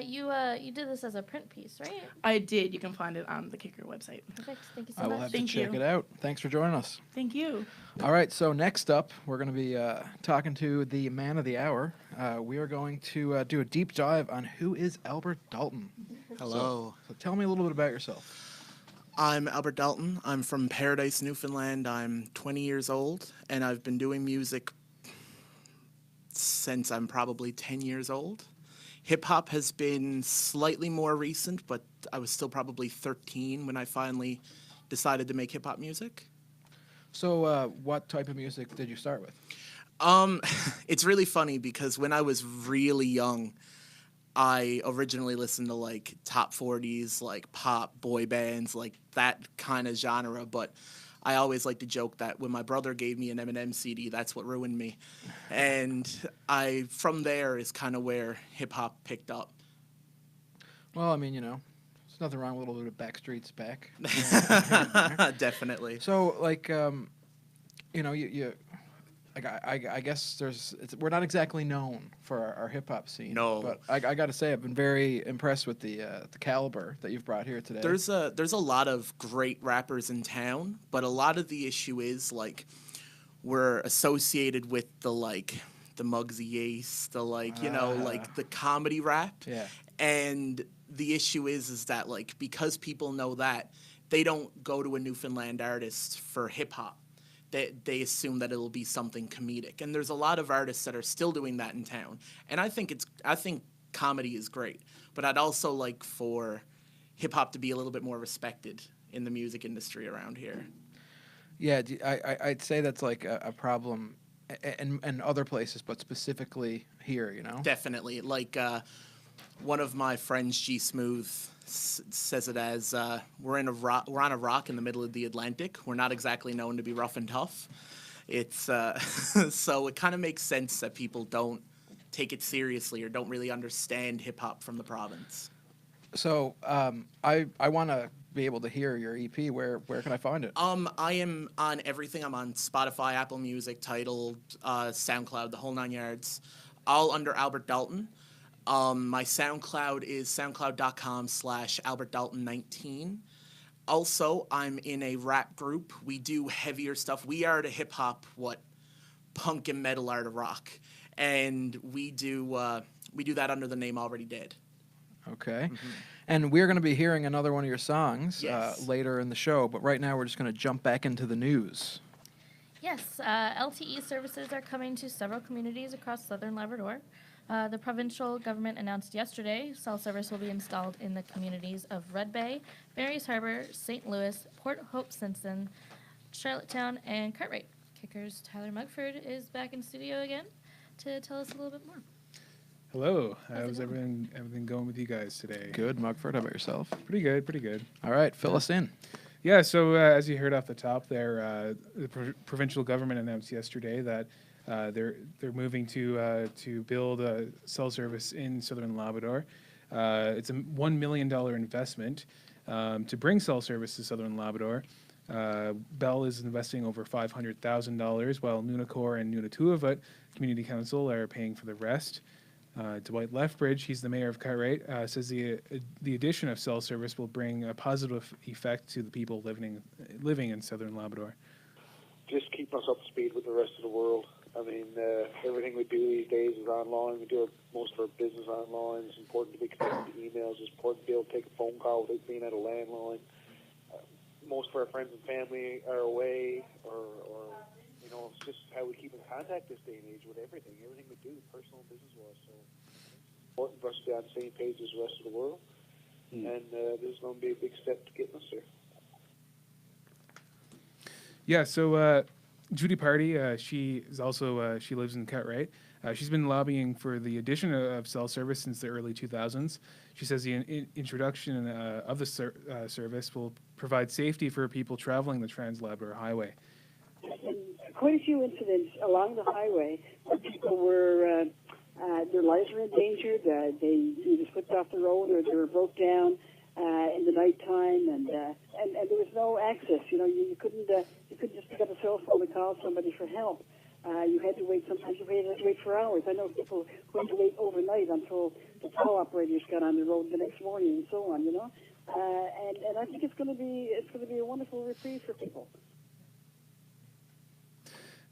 You did this as a print piece, right? I did. You can find it on the Kicker website. Perfect. Thank you so I much. will have Thank to check you. it out. Thanks for joining us. Thank you. All right, so next up, we're going to be talking to the man of the hour. We are going to do a deep dive on who is Albert Dalton. Hello. So tell me a little bit about yourself. I'm Albert Dalton. I'm from Paradise, Newfoundland. I'm 20 years old, and I've been doing music since I'm probably 10 years old. Hip-hop has been slightly more recent, but I was still probably 13 when I finally decided to make hip-hop music. So what type of music did you start with? It's really funny because when I was really young, I originally listened to top 40s, pop, boy bands, that kind of genre. But I always like to joke that when my brother gave me an Eminem CD, that's what ruined me. And from there is kind of where hip hop picked up. Well, I mean, there's nothing wrong with a little bit of Backstreet's Back. Definitely. So, I guess we're not exactly known for our hip hop scene. No. But I got to say, I've been very impressed with the caliber that you've brought here today. There's a lot of great rappers in town, but a lot of the issue is we're associated with the Muggsy Ace, the comedy rap. Yeah. And the issue is that because people know that, they don't go to a Newfoundland artist for hip hop. They assume that it'll be something comedic, and there's a lot of artists that are still doing that in town. And I think comedy is great, but I'd also like for hip hop to be a little bit more respected in the music industry around here. Yeah, I'd say that's a problem in other places, but specifically here, Definitely. One of my friends, G Smooth, says it as we're on a rock in the middle of the Atlantic. We're not exactly known to be rough and tough. It's so it kind of makes sense that people don't take it seriously or don't really understand hip hop from the province. So I want to be able to hear your EP. Where can I find it? I am on everything. I'm on Spotify, Apple Music, Tidal, SoundCloud, the whole 9 yards, all under Albert Dalton. My SoundCloud is soundcloud.com/AlbertDalton19. Also, I'm in a rap group. We do heavier stuff. We are to hip hop what punk and metal are to rock, and we do that under the name Already Dead. Okay. And we're going to be hearing another one of your songs later in the show, but right now we're just going to jump back into the news. Yes, LTE services are coming to several communities across southern Labrador. The provincial government announced yesterday cell service will be installed in the communities of Red Bay, Mary's Harbor, St. Louis, Port Hope-Simpson, Charlottetown, and Cartwright. Kicker's Tyler Mugford is back in studio again to tell us a little bit more. Hello. How's everything going with you guys today? Good, Mugford. How about yourself? Pretty good. All right, fill us in. Yeah, so as you heard off the top there, the provincial government announced yesterday that they're moving to build a cell service in southern Labrador. It's a $1 million investment to bring cell service to southern Labrador. Bell is investing over $500,000, while Nunacor and Nunatuavut Community Council are paying for the rest. Dwight Lethbridge, he's the mayor of Cartwright, says the addition of cell service will bring a positive effect to the people living in southern Labrador. Just keeping us up to speed with the rest of the world. I mean, everything we do these days is online. We do most of our business online. It's important to be connected to emails. It's important to be able to take a phone call without being at a landline. Most of our friends and family are away, or it's just how we keep in contact this day and age with everything we do, personal and business-wise. So it's important for us to be on the same page as the rest of the world, and this is going to be a big step to getting us there. Yeah, so Judy Party, she lives in Cartwright. She's been lobbying for the addition of cell service since the early 2000s. She says the introduction of the service will provide safety for people traveling the Trans-Labrador Highway. Quite a few incidents along the highway where people were, their lives were endangered. They either slipped off the road or they were broke down in the nighttime, and there was no access. You couldn't just pick up a cell phone and call somebody for help. You had to wait. Sometimes you had to wait for hours. I know people who had to wait overnight until the tow operators got on the road the next morning, and so on. And I think it's going to be a wonderful reprieve for people.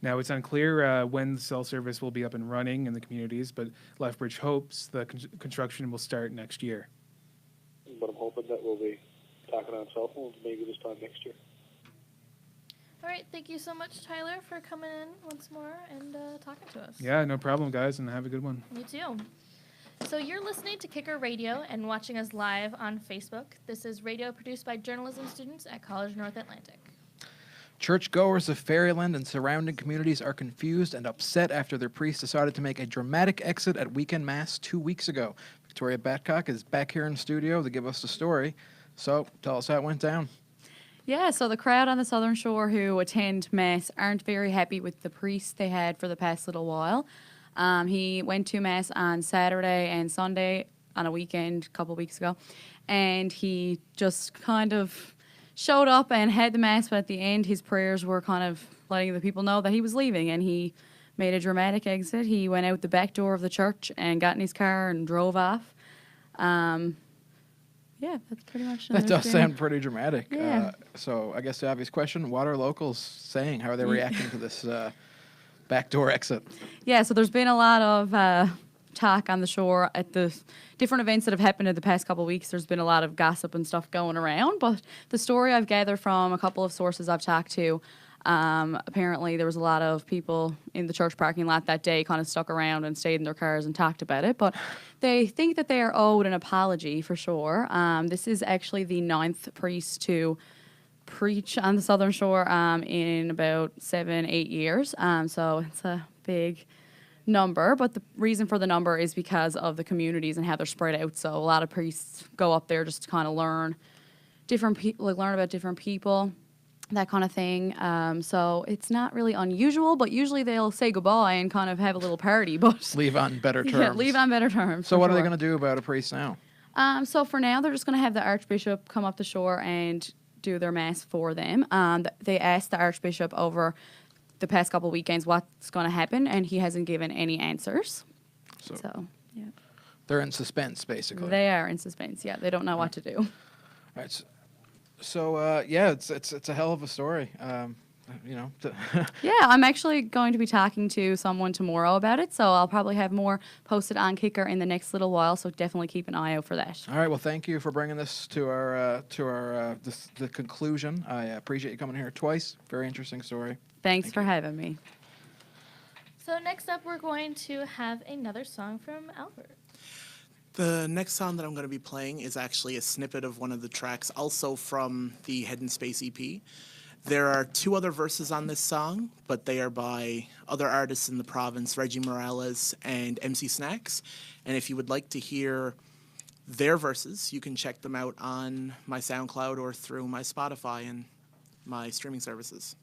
Now, it's unclear when the cell service will be up and running in the communities, but Lethbridge hopes the construction will start next year. But I'm hoping that we'll be talking on cell phones maybe this time next year. All right, thank you so much, Tyler, for coming in once more and talking to us. Yeah, no problem, guys, and have a good one. You too. So you're listening to Kicker Radio and watching us live on Facebook. This is radio produced by journalism students at College North Atlantic. Churchgoers of Fairyland and surrounding communities are confused and upset after their priest decided to make a dramatic exit at weekend mass 2 weeks ago. Victoria Batcock is back here in studio to give us the story. So tell us how it went down. Yeah, so the crowd on the Southern Shore who attend Mass aren't very happy with the priest they had for the past little while. He went to Mass on Saturday and Sunday on a weekend a couple weeks ago, and he just kind of showed up and had the Mass, but at the end his prayers were kind of letting the people know that he was leaving, and he made a dramatic exit. He went out the back door of the church and got in his car and drove off. Yeah, that's pretty much. That does sound pretty dramatic. Yeah. So I guess the obvious question, what are locals saying? How are they reacting to this backdoor exit? Yeah, so there's been a lot of talk on the shore at the different events that have happened in the past couple of weeks. There's been a lot of gossip and stuff going around, but the story I've gathered from a couple of sources I've talked to, apparently there was a lot of people in the church parking lot that day kind of stuck around and stayed in their cars and talked about it, but they think that they are owed an apology for sure. This is actually the 9th priest to preach on the Southern Shore in about 7-8 years, so it's a big number, but the reason for the number is because of the communities and how they're spread out. So a lot of priests go up there just to kind of learn about different people. that kind of thing. So it's not really unusual, but usually they'll say goodbye and kind of have a little party. But Leave on better terms. Yeah, leave on better terms. So for what are they sure. going to do about a priest now? So for now, they're just going to have the Archbishop come up the shore and do their mass for them. They asked the Archbishop over the past couple of weekends what's going to happen, and he hasn't given any answers. So yeah. They're in suspense, basically. They are in suspense, yeah. They don't know what to do. All right. So yeah, it's a hell of a story. Yeah, I'm actually going to be talking to someone tomorrow about it, so I'll probably have more posted on Kicker in the next little while, so definitely keep an eye out for that. All right, well, thank you for bringing this to the conclusion. I appreciate you coming here twice. Very interesting story. Thanks for having me. So next up, we're going to have another song from Albert. The next song that I'm going to be playing is actually a snippet of one of the tracks, also from the Hidden Space EP. There are 2 other verses on this song, but they are by other artists in the province, Reggie Morales and MC Snacks. And if you would like to hear their verses, you can check them out on my SoundCloud or through my Spotify and my streaming services.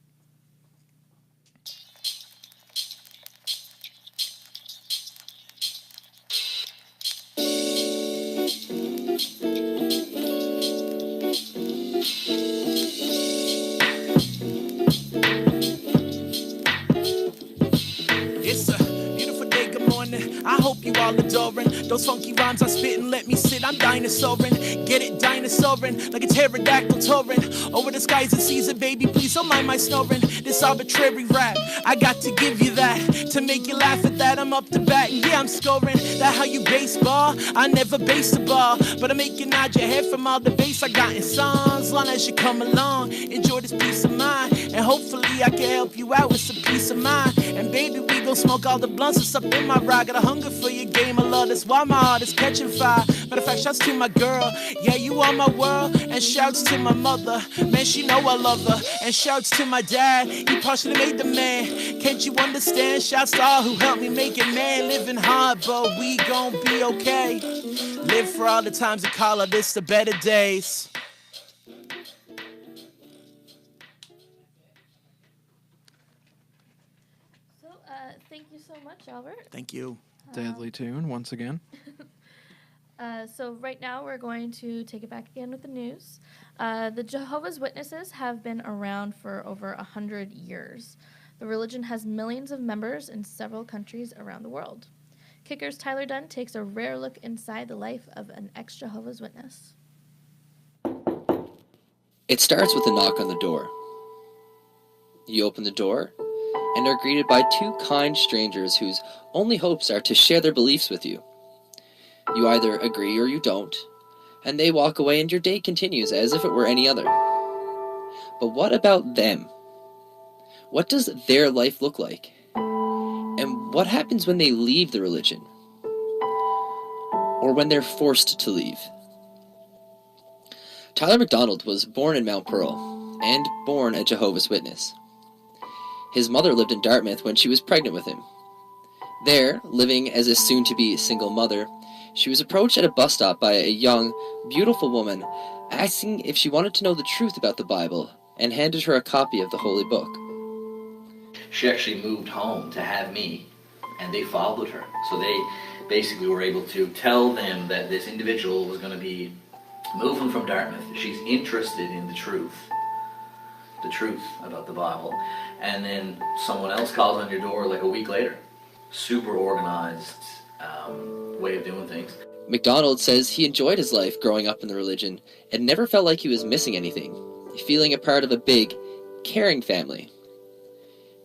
It's a beautiful day, good morning. I hope you all adoring those funky rhymes I spit and let me sit. I'm dinosauring, get it, dinosauring like a pterodactyl touring over the skies and seas. Baby, please don't mind my snoring. This arbitrary rap, I got to give you that to make you laugh at that. I'm up to bat and yeah, I'm scoring. That how you baseball? I never base a ball, but I make you nod your head from all the bass I got in songs. Long as you come along, enjoy this peace of mind, and hopefully I can help you out with some peace of mind. And baby, we gon' smoke all the blunts that's up in my ride. Got a hunger for your game of love, that's why my heart is catching fire. Matter of fact, shouts to my girl, yeah, you are my world. And shouts to my mother, man, she know I love her. And shouts to my dad, he partially made the man. Can't you understand? Shouts to all who helped me make it, man. Living hard, but we gon' be okay. Live for all the times that call all this the better days. Thank you so much, Albert. Thank you. Deadly tune once again. So right now we're going to take it back again with the news. The Jehovah's Witnesses have been around for over 100 years. The religion has millions of members in several countries around the world. Kicker's Tyler Dunne takes a rare look inside the life of an ex-Jehovah's Witness. It starts with a knock on the door. You open the door and are greeted by 2 kind strangers whose only hopes are to share their beliefs with you. You either agree or you don't, and they walk away and your day continues as if it were any other. But what about them? What does their life look like? And what happens when they leave the religion? Or when they're forced to leave? Tyler McDonald was born in Mount Pearl and born a Jehovah's Witness. His mother lived in Dartmouth when she was pregnant with him. There, living as a soon-to-be single mother, she was approached at a bus stop by a young, beautiful woman asking if she wanted to know the truth about the Bible and handed her a copy of the Holy Book. She actually moved home to have me, and they followed her. So they basically were able to tell them that this individual was going to be moving from Dartmouth. She's interested in the truth about the Bible. And then someone else calls on your door like a week later. Super organized way of doing things. McDonald says he enjoyed his life growing up in the religion and never felt like he was missing anything, feeling a part of a big, caring family.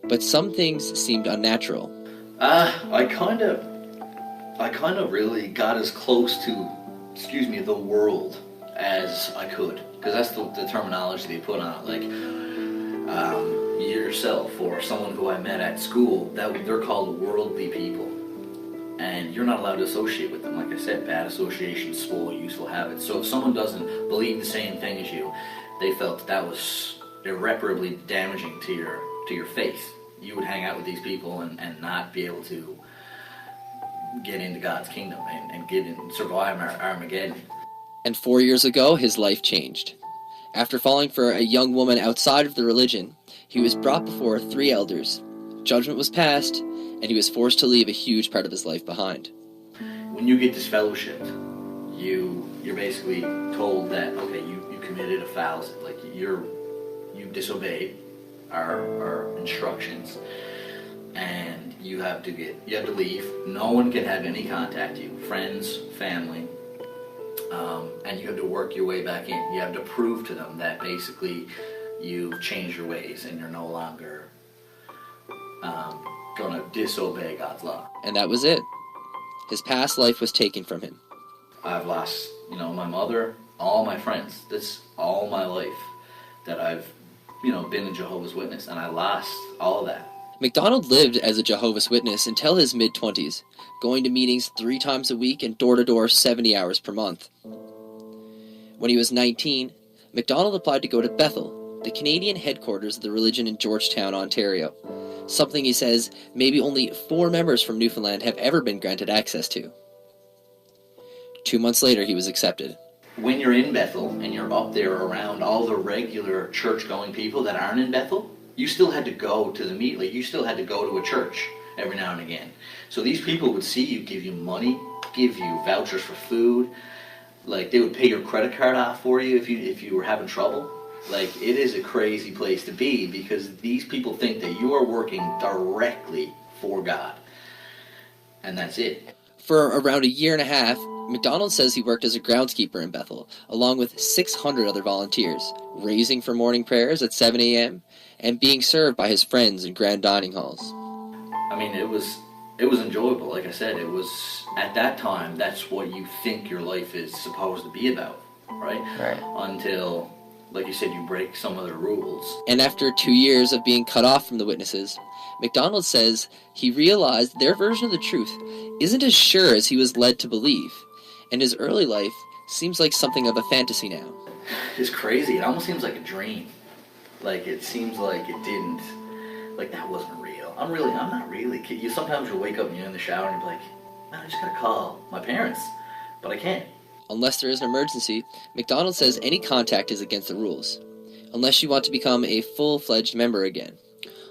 But some things seemed unnatural. I kind of really got as close to, the world as I could. Because that's the terminology they put on it. Like, yourself or someone who I met at school, they're called worldly people. And you're not allowed to associate with them. Like I said, bad associations spoil useful habits. So if someone doesn't believe the same thing as you, they felt that was irreparably damaging to your faith. You would hang out with these people and not be able to get into God's kingdom and survive Armageddon. And 4 years ago, his life changed. After falling for a young woman outside of the religion, he was brought before 3 elders. Judgment was passed, and he was forced to leave a huge part of his life behind. When you get disfellowshipped, you're basically told that, okay, you committed a foul, like you disobeyed our instructions, and you have to leave. No one can have any contact with you, friends, family, and you have to work your way back in. You have to prove to them that basically you've changed your ways and you're no longer going to disobey God's law. And that was it. His past life was taken from him. I've lost, my mother, all my friends. That's all my life that I've, been a Jehovah's Witness, and I lost all of that. MacDonald lived as a Jehovah's Witness until his mid-20s, going to meetings 3 times a week and door-to-door 70 hours per month. When he was 19, MacDonald applied to go to Bethel, the Canadian headquarters of the religion in Georgetown, Ontario, something he says maybe only 4 members from Newfoundland have ever been granted access to. 2 months later, he was accepted. When you're in Bethel and you're up there around all the regular church-going people that aren't in Bethel, you still had to go to the meet. Like, you still had to go to a church every now and again. So these people would see you, give you money, give you vouchers for food. Like, they would pay your credit card off for you if you were having trouble. Like, it is a crazy place to be because these people think that you are working directly for God. And that's it. For around a year and a half, MacDonald says he worked as a groundskeeper in Bethel, along with 600 other volunteers, raising for morning prayers at 7 a.m., and being served by his friends in grand dining halls. I mean, it was enjoyable. Like I said, it was, at that time, that's what you think your life is supposed to be about, right? Right. Until, like you said, you break some of the rules. And after 2 years of being cut off from the witnesses, MacDonald says he realized their version of the truth isn't as sure as he was led to believe, and his early life seems like something of a fantasy now. It's crazy. It almost seems like a dream. Like, it seems like it didn't, like, that wasn't real. I'm not really kidding. Sometimes you'll wake up and you're in the shower and you're like, man, I just gotta call my parents, but I can't. Unless there is an emergency, MacDonald says any contact is against the rules, unless you want to become a full-fledged member again.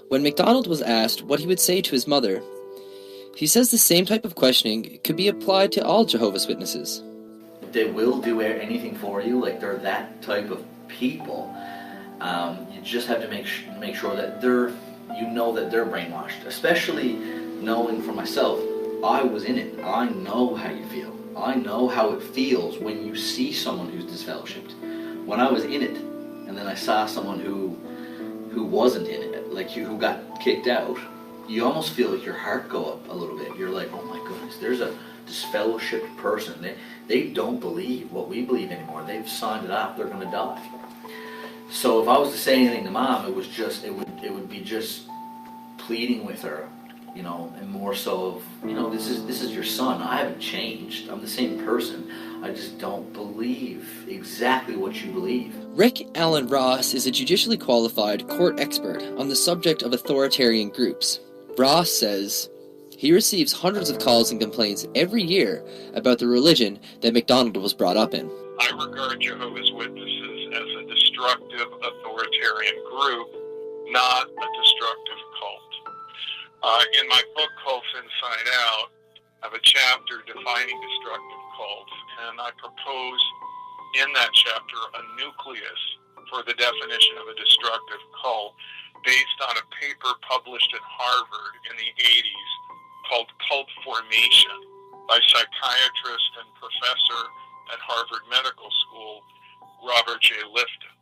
When MacDonald was asked what he would say to his mother, he says the same type of questioning could be applied to all Jehovah's Witnesses. They will do anything for you. Like, they're that type of people. You just have to make sure that that they're brainwashed. Especially knowing for myself, I was in it. I know how you feel. I know how it feels when you see someone who's disfellowshipped. When I was in it, and then I saw someone who wasn't in it, like who got kicked out, you almost feel like your heart go up a little bit. You're like, oh my goodness, there's a disfellowshipped person. They don't believe what we believe anymore. They've signed it off. They're going to die. So if I was to say anything to Mom, it would be just pleading with her, and more so of, this is your son. I haven't changed. I'm the same person. I just don't believe exactly what you believe. Rick Allen Ross is a judicially qualified court expert on the subject of authoritarian groups. Ross says he receives hundreds of calls and complaints every year about the religion that MacDonald was brought up in. I regard Jehovah's Witnesses as a destructive authoritarian group, not a destructive cult. In my book called Inside Out, I have a chapter defining destructive cults, and I propose in that chapter a nucleus for the definition of a destructive cult based on a paper published at Harvard in the 80s called Cult Formation by psychiatrist and professor at Harvard Medical School, Robert J. Lifton.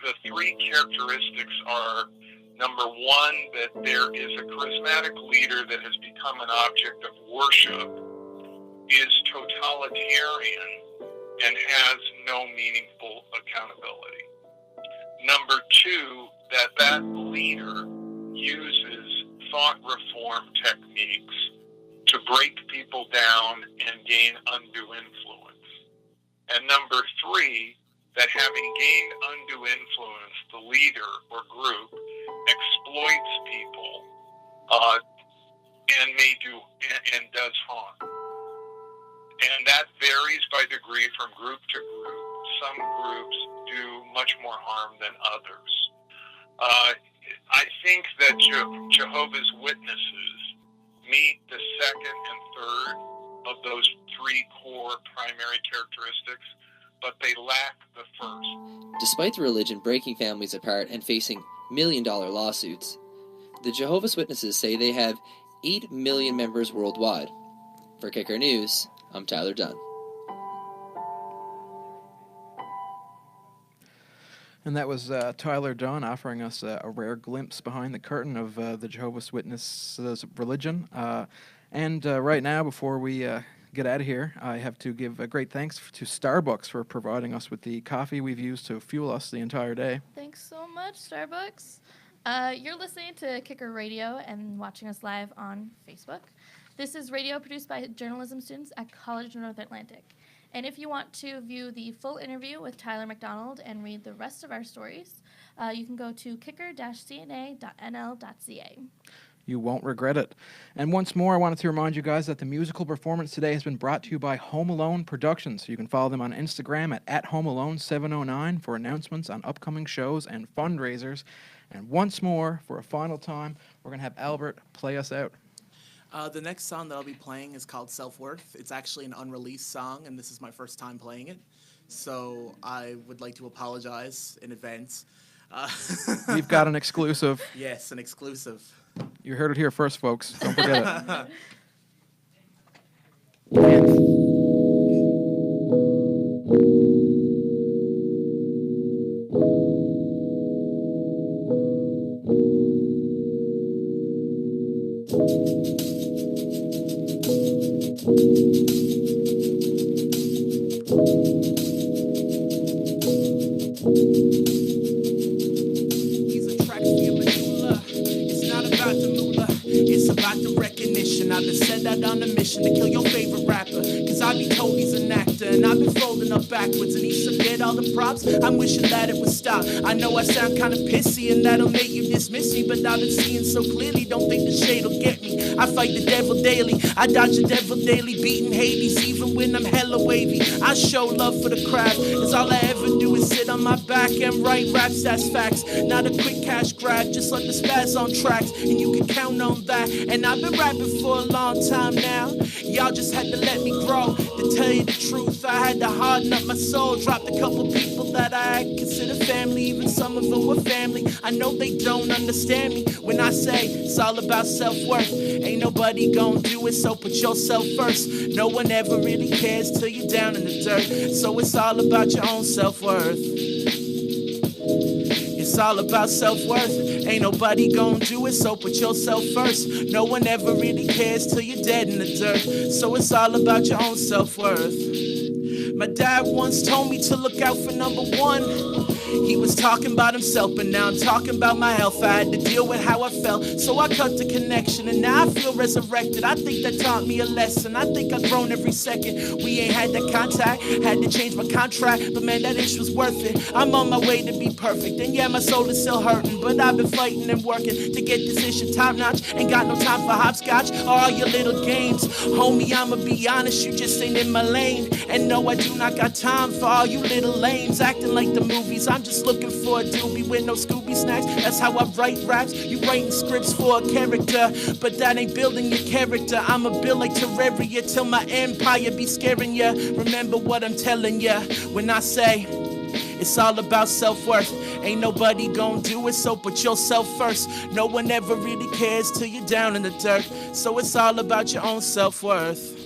The 3 characteristics are, number 1, that there is a charismatic leader that has become an object of worship, is totalitarian, and has no meaningful accountability. Number 2, that leader uses thought reform techniques to break people down and gain undue influence. And number 3, that having gained undue influence, the leader or group exploits people and does harm. And that varies by degree from group to group. some groups do much more harm than others. I think that Jehovah's Witnesses meet the second and third of those three core primary characteristics, but they lack the first. Despite the religion breaking families apart and facing million-dollar lawsuits, the Jehovah's Witnesses say they have 8 million members worldwide. For Kicker News, I'm Tyler Dunne. And that was Tyler Dunne offering us a rare glimpse behind the curtain of the Jehovah's Witnesses religion. And right now, before we get out of here, I have to give a great thanks to Starbucks for providing us with the coffee we've used to fuel us the entire day. Thanks so much, Starbucks. You're listening to Kicker Radio and watching us live on Facebook. This is radio produced by journalism students at College of North Atlantic. And if you want to view the full interview with Tyler McDonald and read the rest of our stories, you can go to kicker-cna.nl.ca. You won't regret it. And once more, I wanted to remind you guys that the musical performance today has been brought to you by Home Alone Productions. You can follow them on Instagram at HomeAlone709 for announcements on upcoming shows and fundraisers. And once more, for a final time, we're going to have Albert play us out. The next song that I'll be playing is called Self-Worth. It's actually an unreleased song, and this is my first time playing it. So I would like to apologize in advance. We've got an exclusive. Yes, an exclusive. You heard it here first, folks. Don't forget it. I've been set out on a mission to kill your favorite rapper. Cause I be told he's an actor, and I've been folding up backwards, and he submit all the props. I'm wishing that it would stop. I know I sound kinda pissy, and that'll make you dismiss me, but I've been seeing so clearly, don't think the shade'll get me. I fight the devil daily, I dodge the devil daily, beating Hades even when I'm hella wavy. I show love for the craft, cause all I ever do is sit on my back and write raps, that's facts. Not a quick cash grab, just like the spaz on tracks, and you can count on that. And I've been rapping for a long time now, y'all just had to let me grow. To tell you the truth, I had to harden up my soul, dropped a couple people that I consider family, even some of them were family. I know they don't understand me when I say it's all about self-worth. Ain't nobody gonna do it, so put yourself first. No one ever really cares till you're down in the dirt, so it's all about your own self-worth. It's all about self-worth. Ain't nobody gonna do it, so put yourself first. No one ever really cares till you're dead in the dirt, so it's all about your own self-worth. My dad once told me to look out for number one. He was talking about himself, but now I'm talking about my health. I had to deal with how I felt, so I cut the connection, and now I feel resurrected. I think that taught me a lesson. I think I've grown every second. We ain't had that contact, had to change my contract, but man, that ish was worth it. I'm on my way to be perfect, and yeah, my soul is still hurting, but I've been fighting and working to get this issue top notch. Ain't got no time for hopscotch or all your little games. Homie, I'ma be honest, you just ain't in my lane. And no, I do not got time for all you little lames acting like the movies. I'm just looking for a doobie with no Scooby snacks. That's how I write raps. You writing scripts for a character, but that ain't building your character. I'ma build like Terraria till my empire be scaring ya. Remember what I'm telling ya when I say it's all about self-worth. Ain't nobody gonna do it, so put yourself first. No one ever really cares till you're down in the dirt, so it's all about your own self-worth.